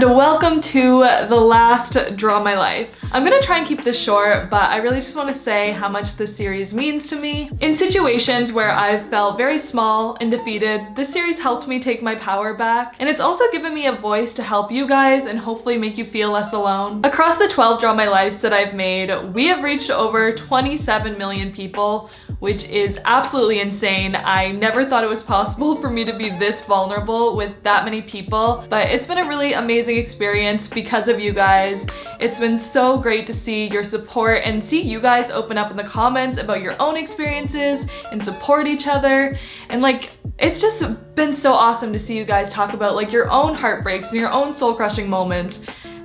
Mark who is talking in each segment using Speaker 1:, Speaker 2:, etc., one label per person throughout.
Speaker 1: and welcome to the last Draw My Life. I'm gonna try and keep this short, but I really just want to say how much this series means to me. In situations where I've felt very small and defeated, this series helped me take my power back, and it's also given me a voice to help you guys and hopefully make you feel less alone. Across the 12 Draw My Lives that I've made, we have reached over 27 million people, which is absolutely insane. I never thought it was possible for me to be this vulnerable with that many people, but it's been a really amazing experience because of you guys. It's been so great to see your support and see you guys open up in the comments about your own experiences and support each other. And it's just been so awesome to see you guys talk about your own heartbreaks and your own soul-crushing moments.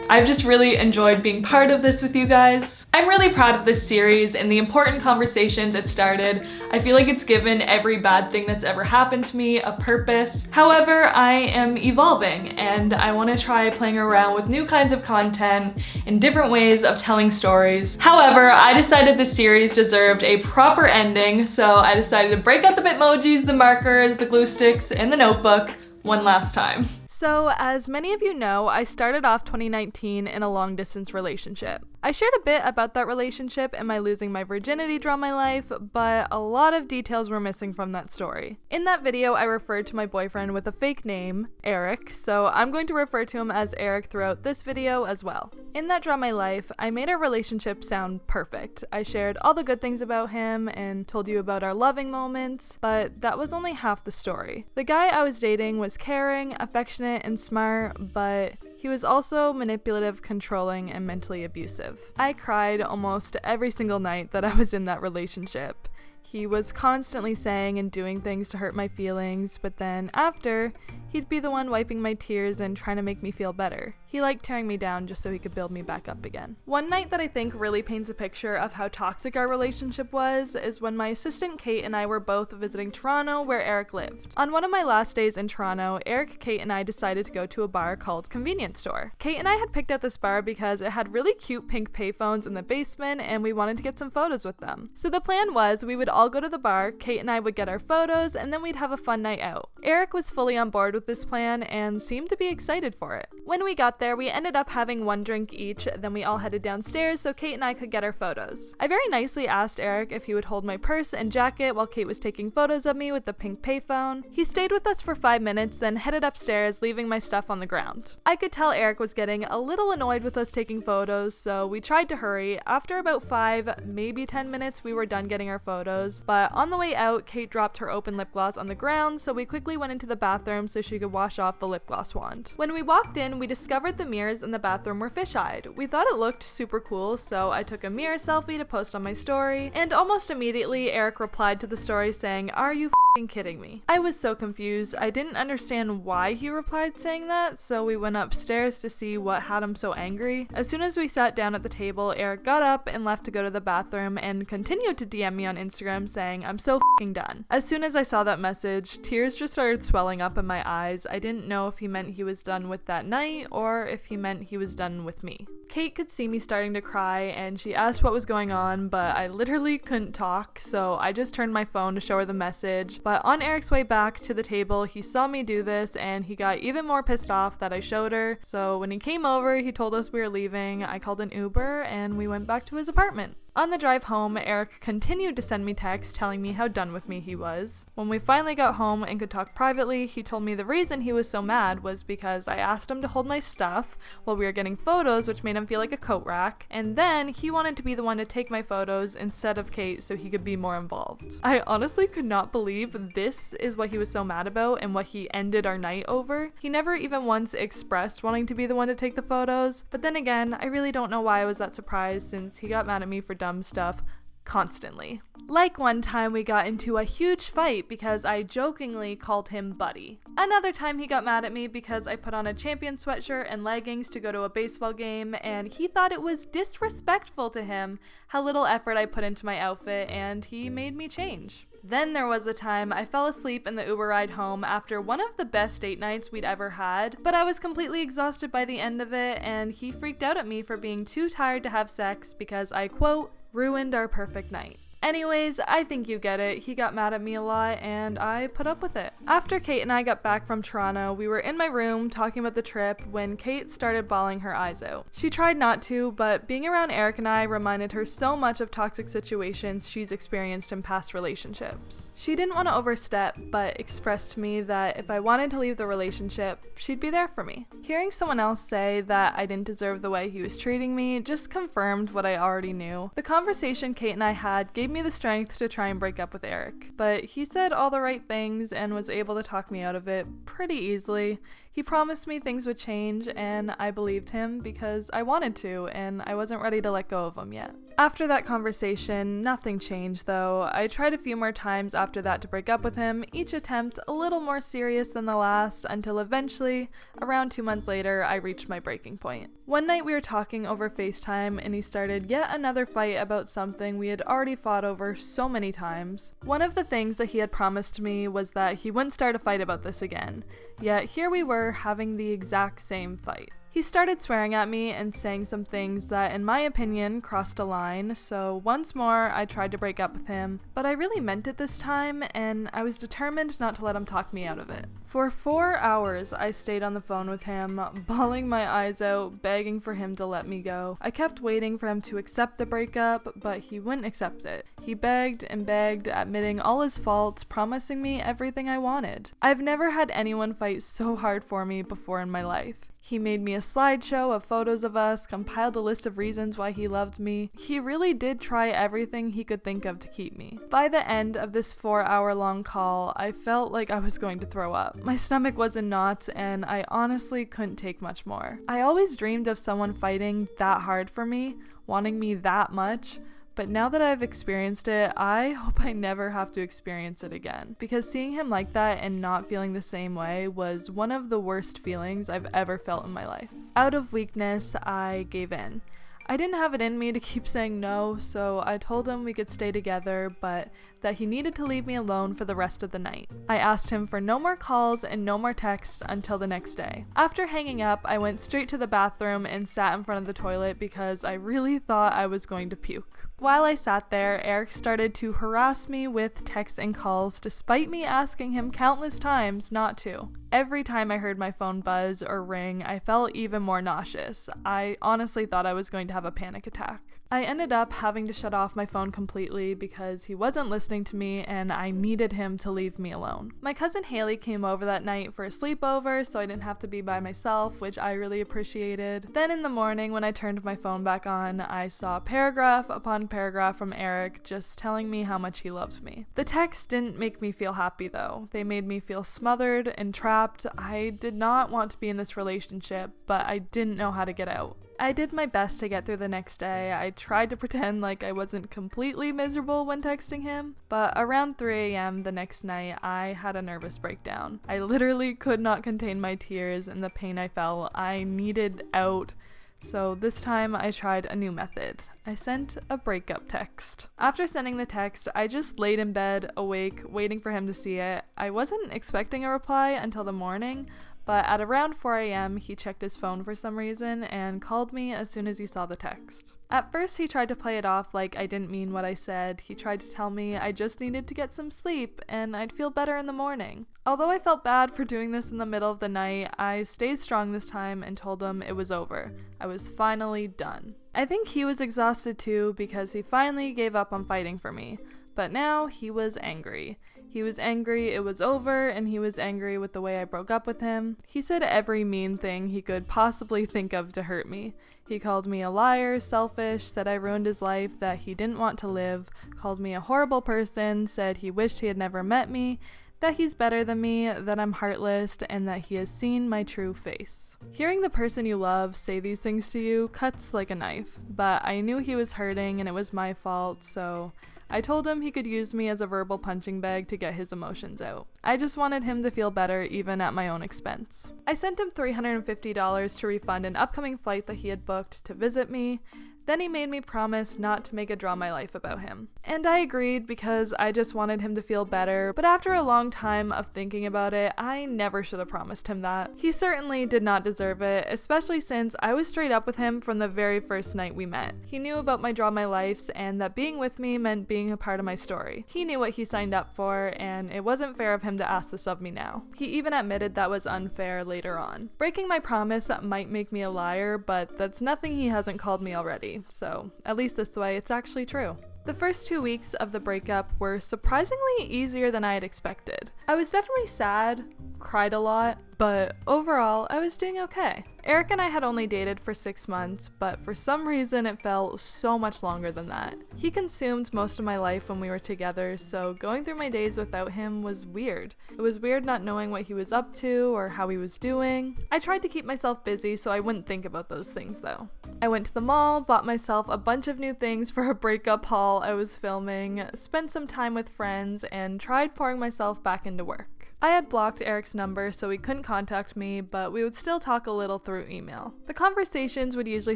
Speaker 1: I've just really enjoyed being part of this with you guys. I'm really proud of this series and the important conversations it started. I feel like it's given every bad thing that's ever happened to me a purpose. However, I am evolving and I want to try playing around with new kinds of content and different ways of telling stories. However, I decided this series deserved a proper ending, so I decided to break out the Bitmojis, the markers, the glue sticks, and the notebook one last time. So, as many of you know, I started off 2019 in a long-distance relationship. I shared a bit about that relationship and my losing my virginity Draw My Life, but a lot of details were missing from that story. In that video, I referred to my boyfriend with a fake name, Eric, so I'm going to refer to him as Eric throughout this video as well. In that Draw My Life, I made our relationship sound perfect. I shared all the good things about him and told you about our loving moments, but that was only half the story. The guy I was dating was caring, affectionate, and smart, but he was also manipulative, controlling, and mentally abusive. I cried almost every single night that I was in that relationship. He was constantly saying and doing things to hurt my feelings, but then after, he'd be the one wiping my tears and trying to make me feel better. He liked tearing me down just so he could build me back up again. One night that I think really paints a picture of how toxic our relationship was is when my assistant Kate and I were both visiting Toronto where Eric lived. On one of my last days in Toronto, Eric, Kate, and I decided to go to a bar called Convenience Store. Kate and I had picked out this bar because it had really cute pink payphones in the basement and we wanted to get some photos with them. So the plan was we would all go to the bar, Kate and I would get our photos, and then we'd have a fun night out. Eric was fully on board with this plan and seemed to be excited for it. When we got there, we ended up having one drink each, then we all headed downstairs so Kate and I could get our photos. I very nicely asked Eric if he would hold my purse and jacket while Kate was taking photos of me with the pink payphone. He stayed with us for 5 minutes, then headed upstairs, leaving my stuff on the ground. I could tell Eric was getting a little annoyed with us taking photos, so we tried to hurry. After about 5, maybe 10 minutes, we were done getting our photos, but on the way out, Kate dropped her open lip gloss on the ground, so we quickly went into the bathroom so she could wash off the lip gloss wand. When we walked in, we discovered the mirrors in the bathroom were fisheyed. We thought it looked super cool, so I took a mirror selfie to post on my story, and almost immediately Eric replied to the story saying, "Are you f***ing kidding me?" I was so confused. I didn't understand why he replied saying that, so we went upstairs to see what had him so angry. As soon as we sat down at the table, Eric got up and left to go to the bathroom and continued to DM me on Instagram saying, "I'm so f***ing done." As soon as I saw that message, tears just started swelling up in my eyes. I didn't know if he meant he was done with that night or if he meant he was done with me. Kate could see me starting to cry and she asked what was going on, but I literally couldn't talk, so I just turned my phone to show her the message. But on Eric's way back to the table, he saw me do this and he got even more pissed off that I showed her. So when he came over, he told us we were leaving. I called an Uber and we went back to his apartment. On the drive home, Eric continued to send me texts telling me how done with me he was. When we finally got home and could talk privately, he told me the reason he was so mad was because I asked him to hold my stuff while we were getting photos, which made him feel like a coat rack, and then he wanted to be the one to take my photos instead of Kate so he could be more involved. I honestly could not believe this is what he was so mad about and what he ended our night over. He never even once expressed wanting to be the one to take the photos, but then again, I really don't know why I was that surprised since he got mad at me for dumb stuff constantly. Like one time we got into a huge fight because I jokingly called him buddy. Another time he got mad at me because I put on a champion sweatshirt and leggings to go to a baseball game and he thought it was disrespectful to him how little effort I put into my outfit and he made me change. Then there was a time I fell asleep in the Uber ride home after one of the best date nights we'd ever had, but I was completely exhausted by the end of it and he freaked out at me for being too tired to have sex because I, quote, ruined our perfect night. Anyways, I think you get it. He got mad at me a lot and I put up with it. After Kate and I got back from Toronto, we were in my room talking about the trip when Kate started bawling her eyes out. She tried not to, but being around Eric and I reminded her so much of toxic situations she's experienced in past relationships. She didn't want to overstep, but expressed to me that if I wanted to leave the relationship, she'd be there for me. Hearing someone else say that I didn't deserve the way he was treating me just confirmed what I already knew. The conversation Kate and I had gave me the strength to try and break up with Eric, but he said all the right things and was able to talk me out of it pretty easily. He promised me things would change, and I believed him because I wanted to, and I wasn't ready to let go of him yet. After that conversation, nothing changed though. I tried a few more times after that to break up with him, each attempt a little more serious than the last, until eventually, around 2 months later, I reached my breaking point. One night we were talking over FaceTime, and he started yet another fight about something we had already fought over so many times. One of the things that he had promised me was that he wouldn't start a fight about this again, yet here we were having the exact same fight. He started swearing at me and saying some things that, in my opinion, crossed a line, so once more I tried to break up with him, but I really meant it this time, and I was determined not to let him talk me out of it. For 4 hours, I stayed on the phone with him, bawling my eyes out, begging for him to let me go. I kept waiting for him to accept the breakup, but he wouldn't accept it. He begged and begged, admitting all his faults, promising me everything I wanted. I've never had anyone fight so hard for me before in my life. He made me a slideshow of photos of us, compiled a list of reasons why he loved me. He really did try everything he could think of to keep me. By the end of this 4-hour-long call, I felt like I was going to throw up. My stomach was in knots, and I honestly couldn't take much more. I always dreamed of someone fighting that hard for me, wanting me that much. But now that I've experienced it, I hope I never have to experience it again. Because seeing him like that and not feeling the same way was one of the worst feelings I've ever felt in my life. Out of weakness, I gave in. I didn't have it in me to keep saying no, so I told him we could stay together, but that he needed to leave me alone for the rest of the night. I asked him for no more calls and no more texts until the next day. After hanging up, I went straight to the bathroom and sat in front of the toilet because I really thought I was going to puke. While I sat there, Eric started to harass me with texts and calls despite me asking him countless times not to. Every time I heard my phone buzz or ring, I felt even more nauseous. I honestly thought I was going to have a panic attack. I ended up having to shut off my phone completely because he wasn't listening to me and I needed him to leave me alone. My cousin Haley came over that night for a sleepover, so I didn't have to be by myself, which I really appreciated. Then in the morning, when I turned my phone back on, I saw paragraph upon paragraph from Eric just telling me how much he loved me. The texts didn't make me feel happy though. They made me feel smothered and trapped. I did not want to be in this relationship, but I didn't know how to get out. I did my best to get through the next day. I tried to pretend like I wasn't completely miserable when texting him, but around 3 a.m. the next night, I had a nervous breakdown. I literally could not contain my tears and the pain I felt. I needed out. So this time I tried a new method. I sent a breakup text. After sending the text, I just laid in bed, awake, waiting for him to see it. I wasn't expecting a reply until the morning, but at around 4 a.m. he checked his phone for some reason and called me as soon as he saw the text. At first he tried to play it off like I didn't mean what I said. He tried to tell me I just needed to get some sleep and I'd feel better in the morning. Although I felt bad for doing this in the middle of the night, I stayed strong this time and told him it was over. I was finally done. I think he was exhausted too because he finally gave up on fighting for me. But now he was angry. He was angry it was over, and he was angry with the way I broke up with him. He said every mean thing he could possibly think of to hurt me. He called me a liar, selfish, said I ruined his life, that he didn't want to live, called me a horrible person, said he wished he had never met me, that he's better than me, that I'm heartless, and that he has seen my true face. Hearing the person you love say these things to you cuts like a knife, but I knew he was hurting and it was my fault, so I told him he could use me as a verbal punching bag to get his emotions out. I just wanted him to feel better even at my own expense. I sent him $350 to refund an upcoming flight that he had booked to visit me. Then he made me promise not to make a draw my life about him. And I agreed because I just wanted him to feel better, but after a long time of thinking about it, I never should have promised him that. He certainly did not deserve it, especially since I was straight up with him from the very first night we met. He knew about my draw my lives and that being with me meant being a part of my story. He knew what he signed up for, and it wasn't fair of him to ask this of me now. He even admitted that was unfair later on. Breaking my promise might make me a liar, but that's nothing he hasn't called me already, so at least this way it's actually true. The first 2 weeks of the breakup were surprisingly easier than I had expected. I was definitely sad, cried a lot, but overall I was doing okay. Eric and I had only dated for 6 months, but for some reason it felt so much longer than that. He consumed most of my life when we were together, so going through my days without him was weird. It was weird not knowing what he was up to or how he was doing. I tried to keep myself busy so I wouldn't think about those things though. I went to the mall, bought myself a bunch of new things for a breakup haul I was filming, spent some time with friends, and tried pouring myself back into work. I had blocked Eric's number so he couldn't contact me, but we would still talk a little through email. The conversations would usually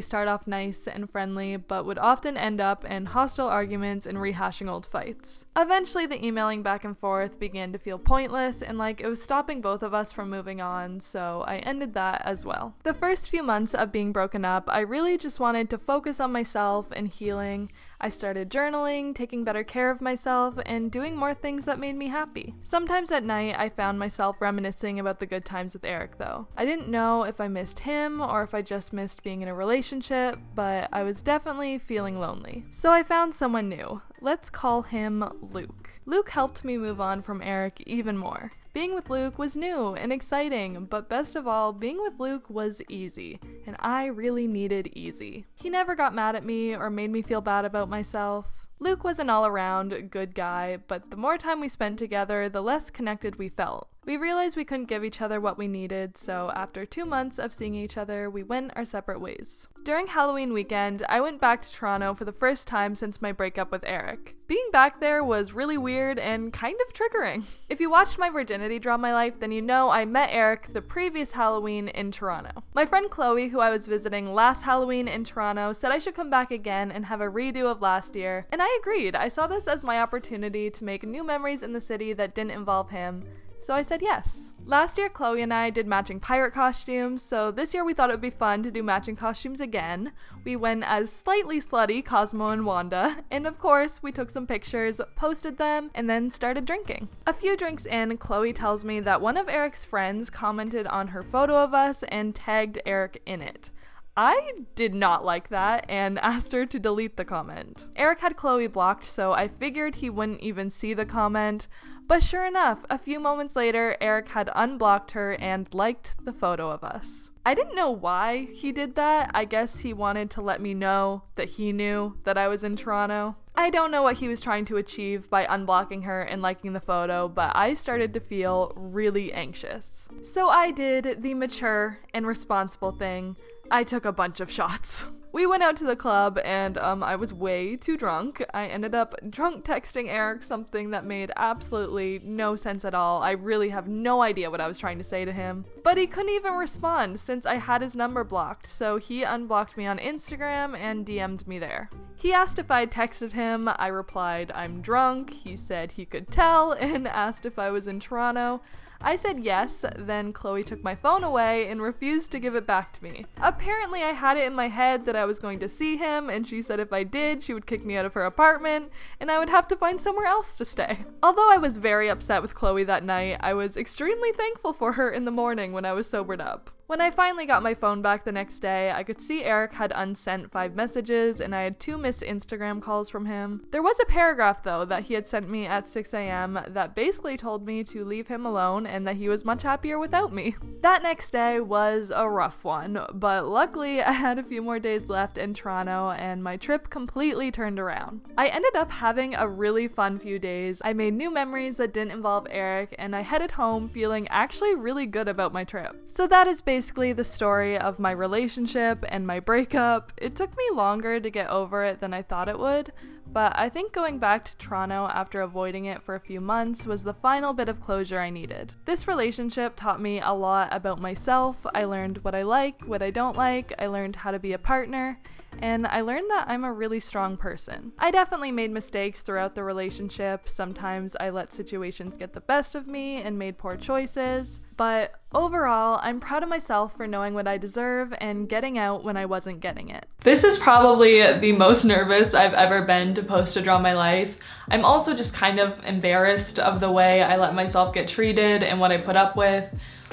Speaker 1: start off nice and friendly, but would often end up in hostile arguments and rehashing old fights. Eventually, the emailing back and forth began to feel pointless and like it was stopping both of us from moving on, so I ended that as well. The first few months of being broken up, I really just wanted to focus on myself and healing. I started journaling, taking better care of myself, and doing more things that made me happy. Sometimes at night, I found myself reminiscing about the good times with Eric, though. I didn't know if I missed him or if I just missed being in a relationship, but I was definitely feeling lonely. So I found someone new. Let's call him Luke. Luke helped me move on from Eric even more. Being with Luke was new and exciting, but best of all, being with Luke was easy, and I really needed easy. He never got mad at me or made me feel bad about myself. Luke was an all-around good guy, but the more time we spent together, the less connected we felt. We realized we couldn't give each other what we needed, so after 2 months of seeing each other, we went our separate ways. During Halloween weekend, I went back to Toronto for the first time since my breakup with Eric. Being back there was really weird and kind of triggering. If you watched my virginity draw my life, then you know I met Eric the previous Halloween in Toronto. My friend Chloe, who I was visiting last Halloween in Toronto, said I should come back again and have a redo of last year, and I agreed. I saw this as my opportunity to make new memories in the city that didn't involve him. So I said yes. Last year, Chloe and I did matching pirate costumes, so this year we thought it would be fun to do matching costumes again. We went as slightly slutty Cosmo and Wanda, and of course, we took some pictures, posted them, and then started drinking. A few drinks in, Chloe tells me that one of Eric's friends commented on her photo of us and tagged Eric in it. I did not like that and asked her to delete the comment. Eric had Chloe blocked, so I figured he wouldn't even see the comment, but sure enough, a few moments later, Eric had unblocked her and liked the photo of us. I didn't know why he did that. I guess he wanted to let me know that he knew that I was in Toronto. I don't know what he was trying to achieve by unblocking her and liking the photo, but I started to feel really anxious. So I did the mature and responsible thing. I took a bunch of shots. We went out to the club and I was way too drunk. I ended up drunk texting Eric something that made absolutely no sense at all. I really have no idea what I was trying to say to him. But he couldn't even respond since I had his number blocked, so he unblocked me on Instagram and DM'd me there. He asked if I texted him. I replied, I'm drunk. He said he could tell and asked if I was in Toronto. I said yes, then Chloe took my phone away and refused to give it back to me. Apparently I had it in my head that I was going to see him, and she said if I did, she would kick me out of her apartment, and I would have to find somewhere else to stay. Although I was very upset with Chloe that night, I was extremely thankful for her in the morning when I was sobered up. When I finally got my phone back the next day, I could see Eric had unsent 5 messages and I had 2 missed Instagram calls from him. There was a paragraph though that he had sent me at 6 a.m. that basically told me to leave him alone and that he was much happier without me. That next day was a rough one, but luckily I had a few more days left in Toronto and my trip completely turned around. I ended up having a really fun few days. I made new memories that didn't involve Eric and I headed home feeling actually really good about my trip. So that is basically the story of my relationship and my breakup. It took me longer to get over it than I thought it would, but I think going back to Toronto after avoiding it for a few months was the final bit of closure I needed. This relationship taught me a lot about myself. I learned what I like, what I don't like, I learned how to be a partner, and I learned that I'm a really strong person. I definitely made mistakes throughout the relationship. Sometimes I let situations get the best of me and made poor choices, but overall, I'm proud of myself for knowing what I deserve and getting out when I wasn't getting it. This is probably the most nervous I've ever been to post a Draw My Life. I'm also just kind of embarrassed of the way I let myself get treated and what I put up with.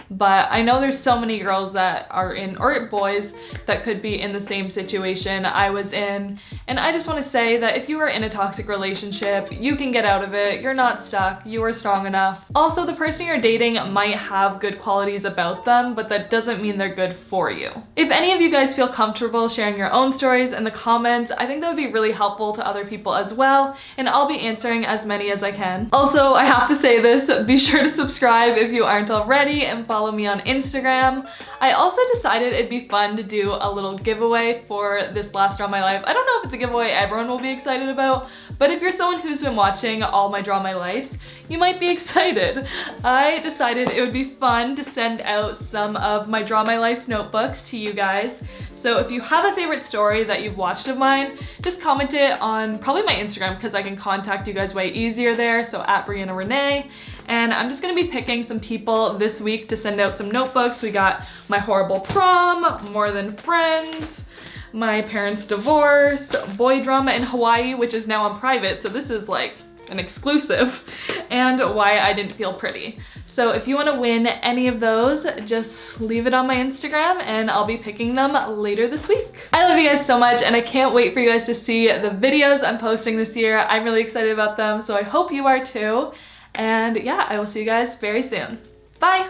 Speaker 1: But I know there's so many girls that are in, or boys that could be in the same situation I was in. And I just want to say that if you are in a toxic relationship, you can get out of it. You're not stuck. You are strong enough. Also, the person you're dating might have good qualities about them, but that doesn't mean they're good for you. If any of you guys feel comfortable sharing your own stories in the comments, I think that would be really helpful to other people as well. And I'll be answering as many as I can. Also, I have to say this, be sure to subscribe if you aren't already and follow me on Instagram. I also decided it'd be fun to do a little giveaway for this last Draw My Life. I don't know if it's a giveaway everyone will be excited about, but if you're someone who's been watching all my Draw My Lives, you might be excited. I decided it would be fun to send out some of my Draw My Life notebooks to you guys. So if you have a favorite story that you've watched of mine, just comment it on probably my Instagram because I can contact you guys way easier there, so at Brianna Renee. And I'm just gonna be picking some people this week to send out some notebooks. We got my horrible prom, more than friends, my parents' divorce, boy drama in Hawaii, which is now on private, so this is like an exclusive, and why I didn't feel pretty. So if you want to win any of those, just leave it on my Instagram and I'll be picking them later this week. I love you guys so much and I can't wait for you guys to see the videos I'm posting this year. I'm really excited about them, so I hope you are too. And yeah, I will see you guys very soon. Bye!